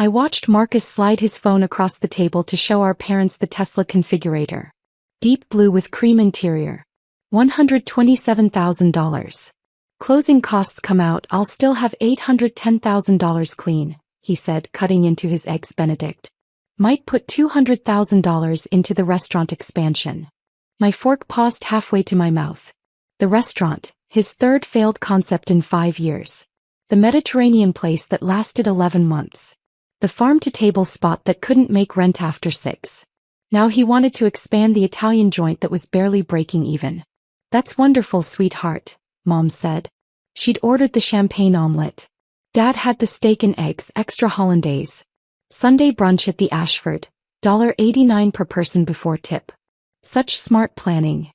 I watched Marcus slide his phone across the table to show our parents the Tesla configurator. Deep blue with cream interior. $127,000. Closing costs come out, I'll still have $810,000 clean, he said, cutting into his eggs. Benedict might put $200,000 into the restaurant expansion. My fork paused halfway to my mouth. The restaurant, his third failed concept in 5 years. The Mediterranean place that lasted 11 months. The farm-to-table spot that couldn't make rent after 6. Now he wanted to expand the Italian joint that was barely breaking even. That's wonderful, sweetheart, Mom said. She'd ordered the champagne omelet. Dad had the steak and eggs, extra hollandaise. Sunday brunch at the Ashford, $1.89 per person before tip. Such smart planning.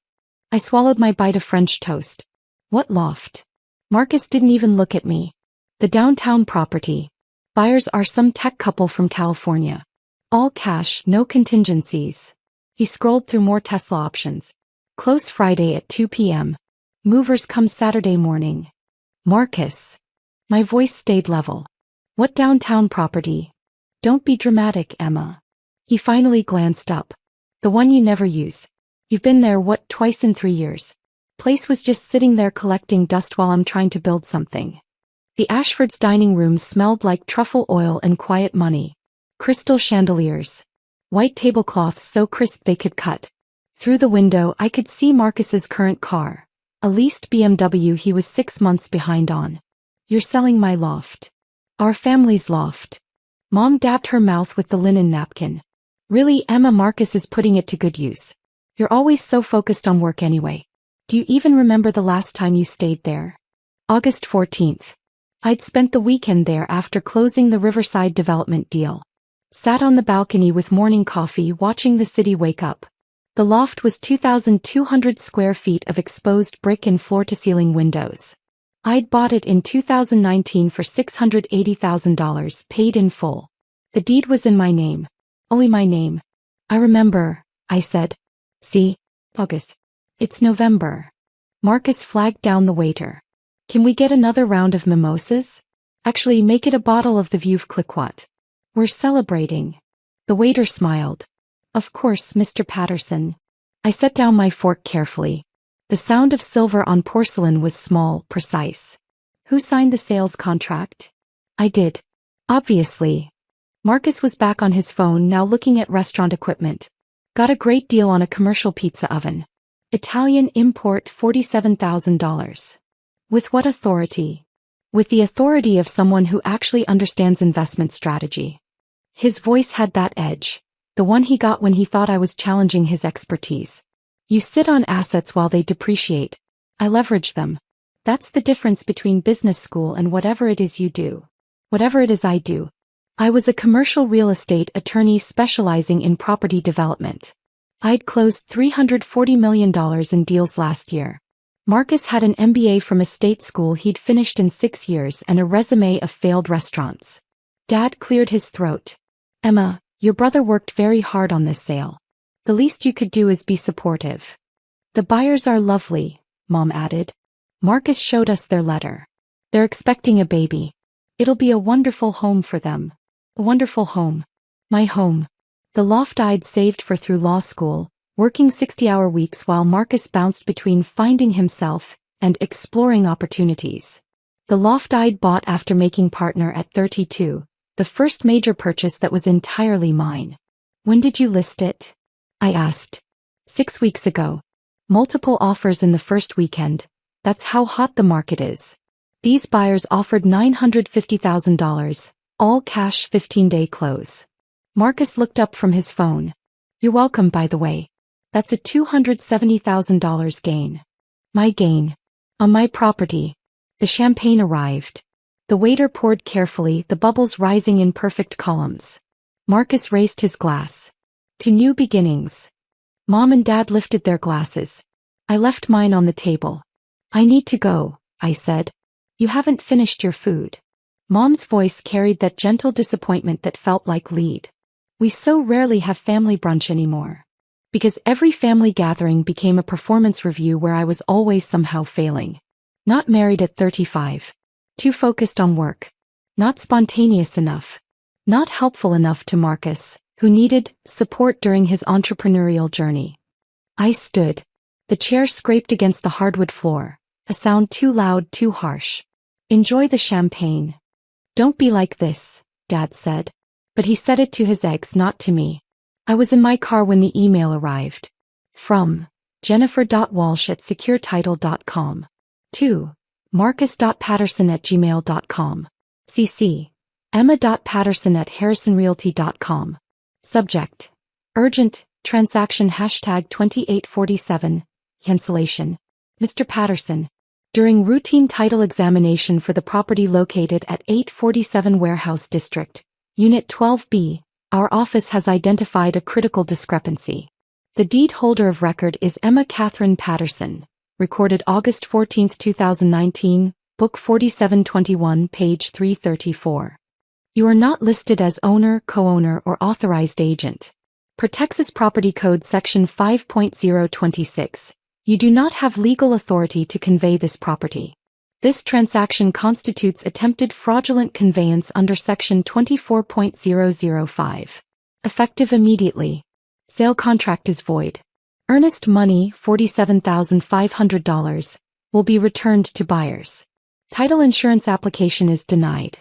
I swallowed my bite of French toast. What loft? Marcus didn't even look at me. The downtown property. Buyers are some tech couple from California. All cash, no contingencies. He scrolled through more Tesla options. Close Friday at 2 p.m. Movers come Saturday morning. Marcus. My voice stayed level. What downtown property? Don't be dramatic, Emma. He finally glanced up. The one you never use. You've been there, what, twice in 3 years? Place was just sitting there collecting dust while I'm trying to build something. The Ashford's dining room smelled like truffle oil and quiet money. Crystal chandeliers. White tablecloths so crisp they could cut. Through the window I could see Marcus's current car. A leased BMW he was 6 months behind on. You're selling my loft. Our family's loft. Mom dabbed her mouth with the linen napkin. Really, Emma, Marcus is putting it to good use. You're always so focused on work anyway. Do you even remember the last time you stayed there? August 14th. I'd spent the weekend there after closing the Riverside development deal. Sat on the balcony with morning coffee watching the city wake up. The loft was 2,200 square feet of exposed brick and floor-to-ceiling windows. I'd bought it in 2019 for $680,000 paid in full. The deed was in my name. Only my name. I remember, I said. See? August. It's November. Marcus flagged down the waiter. Can we get another round of mimosas? Actually, make it a bottle of the Veuve Clicquot. We're celebrating. The waiter smiled. Of course, Mr. Patterson. I set down my fork carefully. The sound of silver on porcelain was small, precise. Who signed the sales contract? I did. Obviously. Marcus was back on his phone now looking at restaurant equipment. Got a great deal on a commercial pizza oven. Italian import $47,000. With what authority? With the authority of someone who actually understands investment strategy. His voice had that edge. The one he got when he thought I was challenging his expertise. You sit on assets while they depreciate. I leverage them. That's the difference between business school and whatever it is you do. Whatever it is I do. I was a commercial real estate attorney specializing in property development. I'd closed $340 million in deals last year. Marcus had an MBA from a state school he'd finished in 6 years and a resume of failed restaurants. Dad cleared his throat. Emma, your brother worked very hard on this sale. The least you could do is be supportive. The buyers are lovely, Mom added. Marcus showed us their letter. They're expecting a baby. It'll be a wonderful home for them. A wonderful home. My home. The loft I'd saved for through law school, working 60-hour weeks while Marcus bounced between finding himself and exploring opportunities. The loft I'd bought after making partner at 32, the first major purchase that was entirely mine. When did you list it? I asked. 6 weeks ago. Multiple offers in the first weekend. That's how hot the market is. These buyers offered $950,000, all cash 15-day close. Marcus looked up from his phone. You're welcome, by the way. That's a $270,000 gain. My gain. On my property. The champagne arrived. The waiter poured carefully, the bubbles rising in perfect columns. Marcus raised his glass. To new beginnings. Mom and Dad lifted their glasses. I left mine on the table. I need to go, I said. You haven't finished your food. Mom's voice carried that gentle disappointment that felt like lead. We so rarely have family brunch anymore. Because every family gathering became a performance review where I was always somehow failing. Not married at 35. Too focused on work. Not spontaneous enough. Not helpful enough to Marcus, who needed support during his entrepreneurial journey. I stood. The chair scraped against the hardwood floor, a sound too loud, too harsh. Enjoy the champagne. Don't be like this, Dad said. But he said it to his ex, not to me. I was in my car when the email arrived. From jennifer.walsh@securetitle.com. To marcus.patterson@gmail.com. CC emma.patterson@harrisonrealty.com. Subject: Urgent, transaction #2847, cancellation. Mr. Patterson. During routine title examination for the property located at 847 Warehouse District, Unit 12B, our office has identified a critical discrepancy. The deed holder of record is Emma Catherine Patterson, recorded August 14, 2019, Book 4721, page 334. You are not listed as owner, co-owner, or authorized agent. Per Texas Property Code Section 5.026, you do not have legal authority to convey this property. This transaction constitutes attempted fraudulent conveyance under Section 24.005. Effective immediately. Sale contract is void. Earnest money, $47,500, will be returned to buyers. Title insurance application is denied.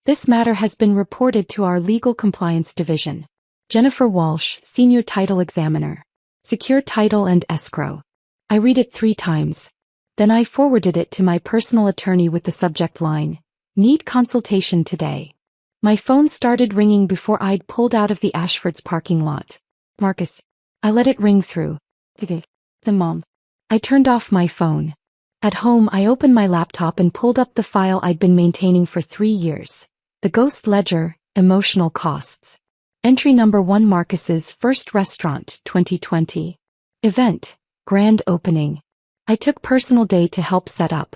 This matter has been reported to our Legal Compliance Division. Jennifer Walsh, Senior Title Examiner. Secure Title and Escrow. I read it 3 times. Then I forwarded it to my personal attorney with the subject line, "Need consultation today." My phone started ringing before I'd pulled out of the Ashford's parking lot. Marcus. I let it ring through. The mom. I turned off my phone. At home, I opened my laptop and pulled up the file I'd been maintaining for 3 years. The Ghost Ledger, Emotional Costs. Entry number 1, Marcus's First Restaurant, 2020. Event, Grand Opening. I took personal day to help set up.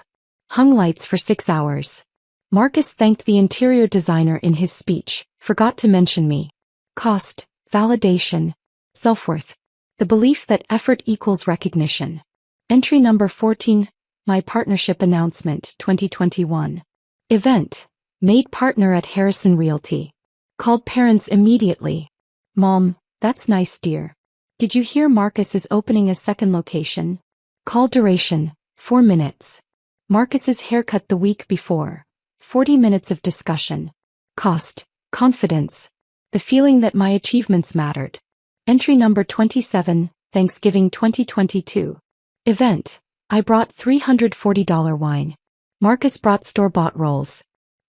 Hung lights for 6 hours. Marcus thanked the interior designer in his speech, forgot to mention me. Cost, validation, self-worth. The belief that effort equals recognition. Entry number 14, My Partnership Announcement, 2021. Event, Made partner at Harrison Realty. Called parents immediately. Mom, that's nice, dear. Did you hear Marcus is opening a second location? Call duration, 4 minutes. Marcus's haircut the week before. 40 minutes of discussion. Cost, confidence. The feeling that my achievements mattered. Entry number 27, Thanksgiving 2022. Event, I brought $340 wine. Marcus brought store-bought rolls.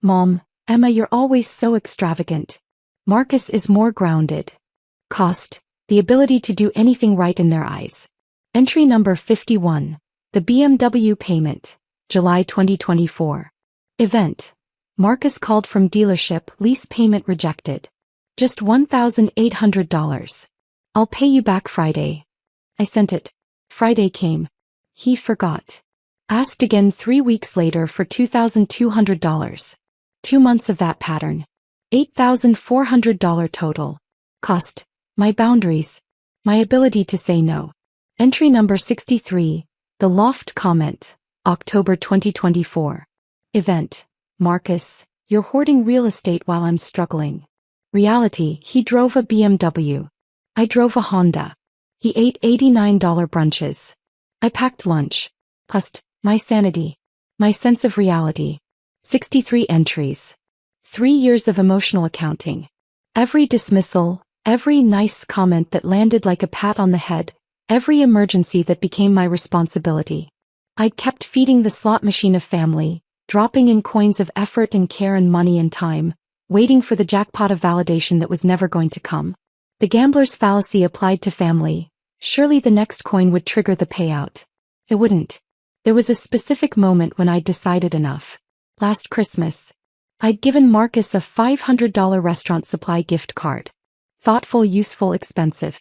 Mom, Emma, you're always so extravagant. Marcus is more grounded. Cost, the ability to do anything right in their eyes. Entry number 51, the BMW payment, July 2024. Event, Marcus called from dealership, lease payment rejected. Just $1,800. I'll pay you back Friday. I sent it. Friday came. He forgot. Asked again 3 weeks later for $2,200. 2 months of that pattern. $8,400 total. Cost, my boundaries. My ability to say no. Entry number 63, the Loft comment, October 2024. Event, Marcus, you're hoarding real estate while I'm struggling. Reality, he drove a BMW. I drove a Honda. He ate $89 brunches. I packed lunch. Cost, my sanity. My sense of reality. 63 entries. 3 years of emotional accounting. Every dismissal, every nice comment that landed like a pat on the head, every emergency that became my responsibility. I'd kept feeding the slot machine of family, dropping in coins of effort and care and money and time, waiting for the jackpot of validation that was never going to come. The gambler's fallacy applied to family. Surely the next coin would trigger the payout. It wouldn't. There was a specific moment when I'd decided enough. Last Christmas. I'd given Marcus a $500 restaurant supply gift card. Thoughtful, useful, expensive.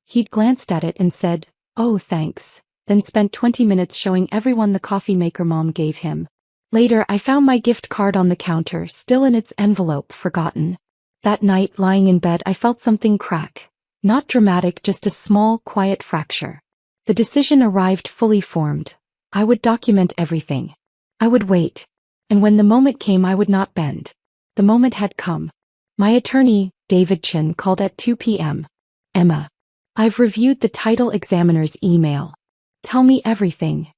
He'd glanced at it and said, "Oh, thanks," then spent 20 minutes showing everyone the coffee maker Mom gave him. Later, I found my gift card on the counter, still in its envelope, forgotten. That night, lying in bed, I felt something crack. Not dramatic, just a small, quiet fracture. The decision arrived fully formed. I would document everything. I would wait. And when the moment came, I would not bend. The moment had come. My attorney, David Chin, called at 2 p.m. Emma. I've reviewed the title examiner's email. Tell me everything.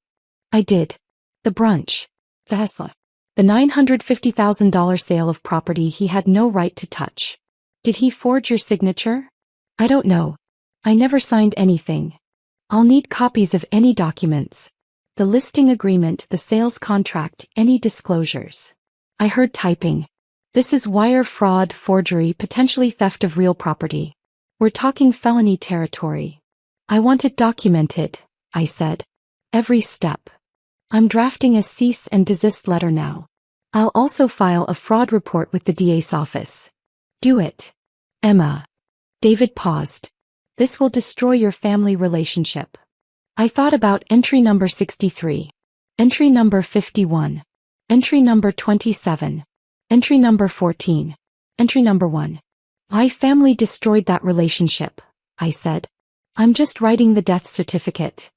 I did. The brunch. The Hessler. The $950,000 sale of property he had no right to touch. Did he forge your signature? I don't know. I never signed anything. I'll need copies of any documents. The listing agreement, the sales contract, any disclosures. I heard typing. This is wire fraud, forgery, potentially theft of real property. We're talking felony territory. I want it documented, I said. Every step. I'm drafting a cease and desist letter now. I'll also file a fraud report with the DA's office. Do it. Emma. David paused. This will destroy your family relationship. I thought about entry number 63. Entry number 51. Entry number 27. Entry number 14. Entry number 1. My family destroyed that relationship, I said. I'm just writing the death certificate.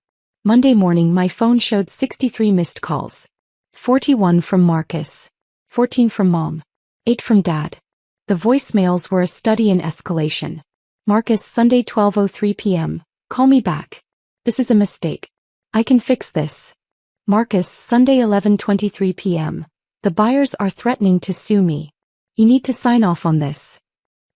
Monday morning my phone showed 63 missed calls. 41 from Marcus. 14 from Mom. 8 from Dad. The voicemails were a study in escalation. Marcus, Sunday 12:03 p.m. Call me back. This is a mistake. I can fix this. Marcus, Sunday 11:23 p.m. The buyers are threatening to sue me. You need to sign off on this.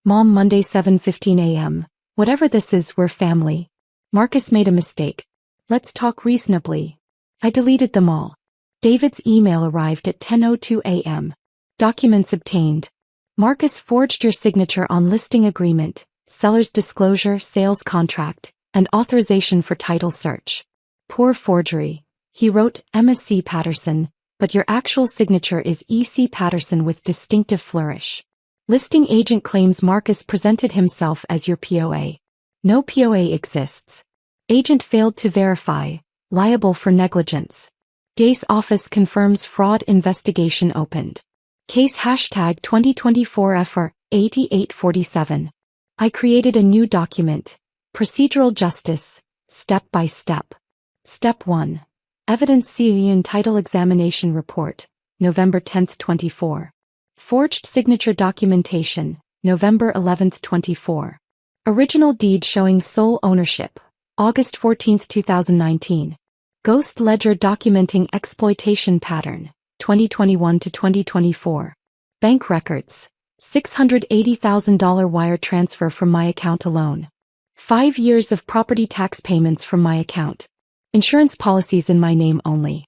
Mom, Monday 7:15 a.m. Whatever this is, we're family. Marcus made a mistake. Let's talk reasonably. I deleted them all. David's email arrived at 10:02 a.m. Documents obtained. Marcus forged your signature on listing agreement, seller's disclosure, sales contract, and authorization for title search. Poor forgery. He wrote Emma C. Patterson, but your actual signature is E.C. Patterson with distinctive flourish. Listing agent claims Marcus presented himself as your POA. No POA exists. Agent failed to verify, liable for negligence. DA's office confirms fraud investigation opened. Case hashtag 2024 FR 8847. I created a new document. Procedural justice, step by step. Step 1. Evidence CUN Title Examination Report, November 10, 24. Forged signature documentation, November 11, 24. Original deed showing sole ownership, August 14, 2019. Ghost ledger documenting exploitation pattern, 2021 to 2024. Bank records, $680,000 wire transfer from my account alone. 5 years of property tax payments from my account. Insurance policies in my name only.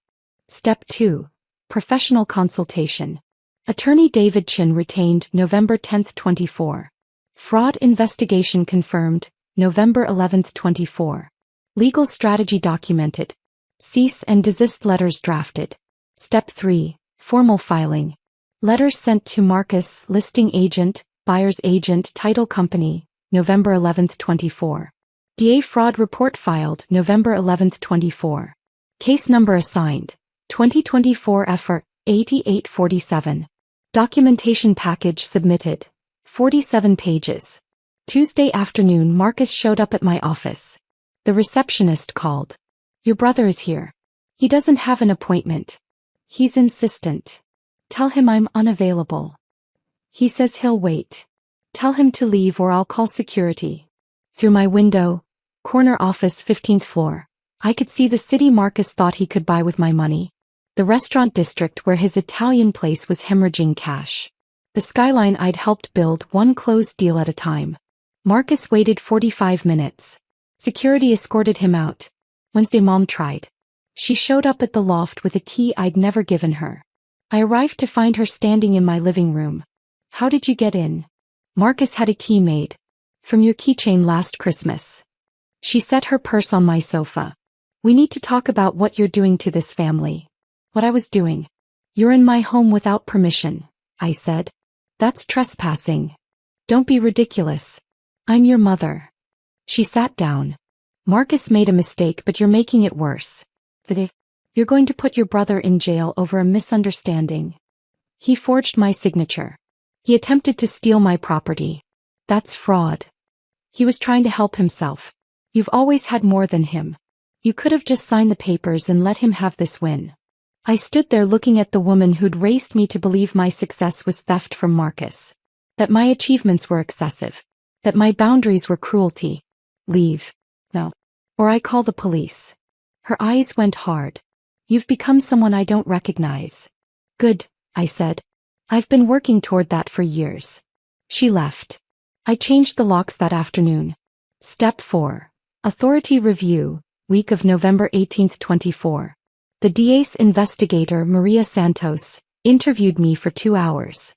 Step 2. Professional consultation. Attorney David Chin retained, November 10, 24. Fraud investigation confirmed, November 11, 24. Legal strategy documented. Cease and desist letters drafted. Step 3. Formal filing. Letters sent to Marcus, listing agent, buyer's agent, title company, November 11, 24. DA fraud report filed, November 11, 24. Case number assigned, 2024 FR 8847. Documentation package submitted. 47 pages. Tuesday afternoon Marcus showed up at my office. The receptionist called. Your brother is here. He doesn't have an appointment. He's insistent. Tell him I'm unavailable. He says he'll wait. Tell him to leave or I'll call security. Through my window, corner office 15th floor, I could see the city Marcus thought he could buy with my money. The restaurant district where his Italian place was hemorrhaging cash. The skyline I'd helped build, one closed deal at a time. Marcus waited 45 minutes. Security escorted him out. Wednesday Mom tried. She showed up at the loft with a key I'd never given her. I arrived to find her standing in my living room. How did you get in? Marcus had a key made. From your keychain last Christmas. She set her purse on my sofa. We need to talk about what you're doing to this family. What I was doing. You're in my home without permission, I said. That's trespassing. Don't be ridiculous. I'm your mother. She sat down. Marcus made a mistake, but you're making it worse. You're going to put your brother in jail over a misunderstanding. He forged my signature. He attempted to steal my property. That's fraud. He was trying to help himself. You've always had more than him. You could have just signed the papers and let him have this win. I stood there looking at the woman who'd raised me to believe my success was theft from Marcus. That my achievements were excessive. That my boundaries were cruelty. Leave. No. Or I call the police. Her eyes went hard. You've become someone I don't recognize. Good, I said. I've been working toward that for years. She left. I changed the locks that afternoon. Step 4. Authority Review, week of November 18, 24. The DA's investigator, Maria Santos, interviewed me for 2 hours.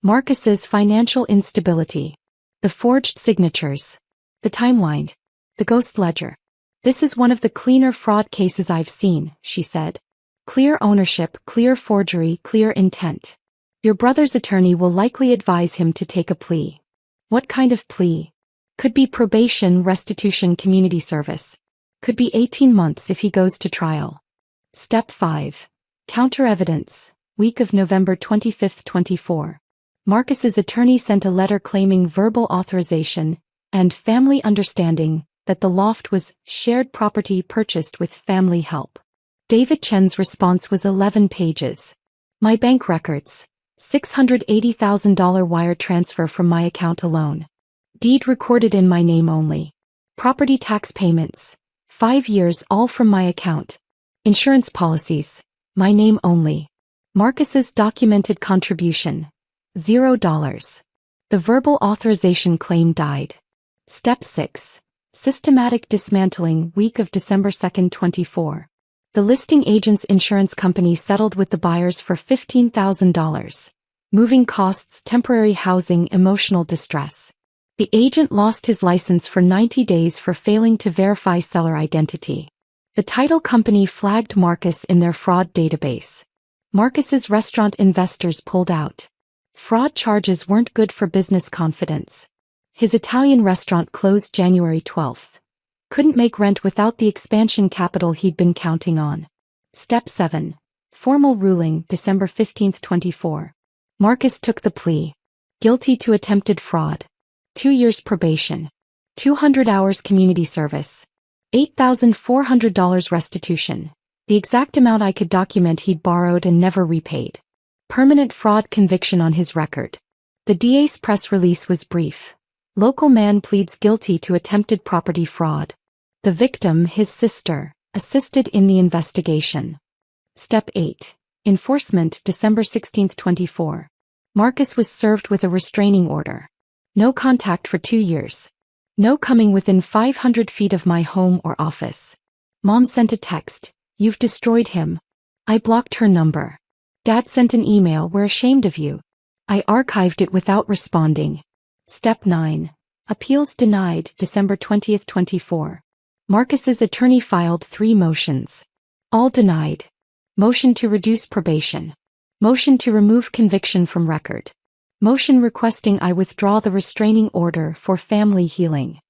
Marcus's financial instability. The forged signatures. The timeline. The ghost ledger. This is one of the cleaner fraud cases I've seen, she said. Clear ownership, clear forgery, clear intent. Your brother's attorney will likely advise him to take a plea. What kind of plea? Could be probation, restitution, community service. Could be 18 months if he goes to trial. Step 5. Counter evidence, week of November 25, 24. Marcus's attorney sent a letter claiming verbal authorization and family understanding that the loft was shared property purchased with family help. David Chen's response was 11 pages. My bank records. $680,000 wire transfer from my account alone. Deed recorded in my name only. Property tax payments. 5 years all from my account. Insurance policies. My name only. Marcus's documented contribution. $0. The verbal authorization claim died. Step 6. Systematic dismantling, week of December 2, 24. The listing agent's insurance company settled with the buyers for $15,000. Moving costs, temporary housing, emotional distress. The agent lost his license for 90 days for failing to verify seller identity. The title company flagged Marcus in their fraud database. Marcus's restaurant investors pulled out. Fraud charges weren't good for business confidence. His Italian restaurant closed January 12. Couldn't make rent without the expansion capital he'd been counting on. Step 7. Formal ruling, December 15, 24. Marcus took the plea. Guilty to attempted fraud. 2 years probation. 200 hours community service. $8,400 restitution. The exact amount I could document he'd borrowed and never repaid. Permanent fraud conviction on his record. The DA's press release was brief. Local man pleads guilty to attempted property fraud. The victim, his sister, assisted in the investigation. Step 8. Enforcement, December 16, 24. Marcus was served with a restraining order. No contact for 2 years. No coming within 500 feet of my home or office. Mom sent a text. You've destroyed him. I blocked her number. Dad sent an email. We're ashamed of you. I archived it without responding. Step 9. Appeals denied, December 20, 24. Marcus's attorney filed 3 motions. All denied. Motion to reduce probation. Motion to remove conviction from record. Motion requesting I withdraw the restraining order for family healing.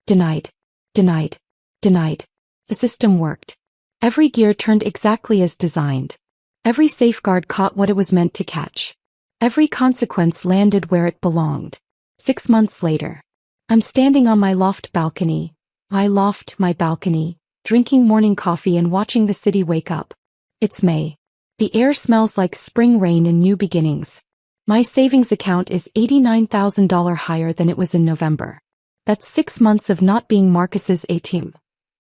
Denied. Denied. Denied. The system worked. Every gear turned exactly as designed. Every safeguard caught what it was meant to catch. Every consequence landed where it belonged. 6 months later. I'm standing on my loft balcony. My loft, my balcony, drinking morning coffee and watching the city wake up. It's May. The air smells like spring rain and new beginnings. My savings account is $89,000 higher than it was in November. That's 6 months of not being Marcus's A-team.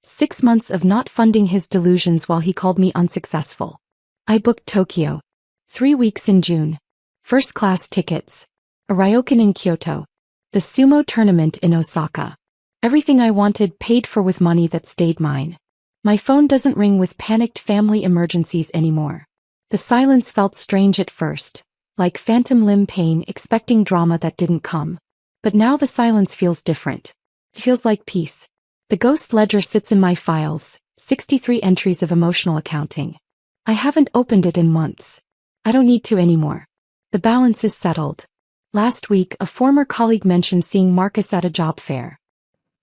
6 months of not funding his delusions while he called me unsuccessful. I booked Tokyo. 3 weeks in June. First-class tickets. A ryokan in Kyoto. The sumo tournament in Osaka. Everything I wanted paid for with money that stayed mine. My phone doesn't ring with panicked family emergencies anymore. The silence felt strange at first, like phantom limb pain expecting drama that didn't come. But now the silence feels different. It feels like peace. The ghost ledger sits in my files, 63 entries of emotional accounting. I haven't opened it in months. I don't need to anymore. The balance is settled. Last week, a former colleague mentioned seeing Marcus at a job fair.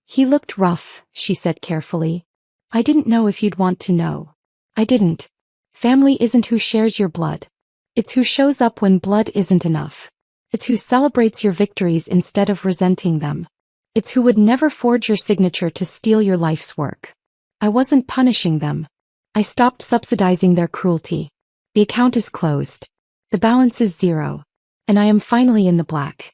He looked rough, she said carefully. I didn't know if you'd want to know. I didn't. Family isn't who shares your blood. It's who shows up when blood isn't enough. It's who celebrates your victories instead of resenting them. It's who would never forge your signature to steal your life's work. I wasn't punishing them. I stopped subsidizing their cruelty. The account is closed. The balance is 0. And I am finally in the black.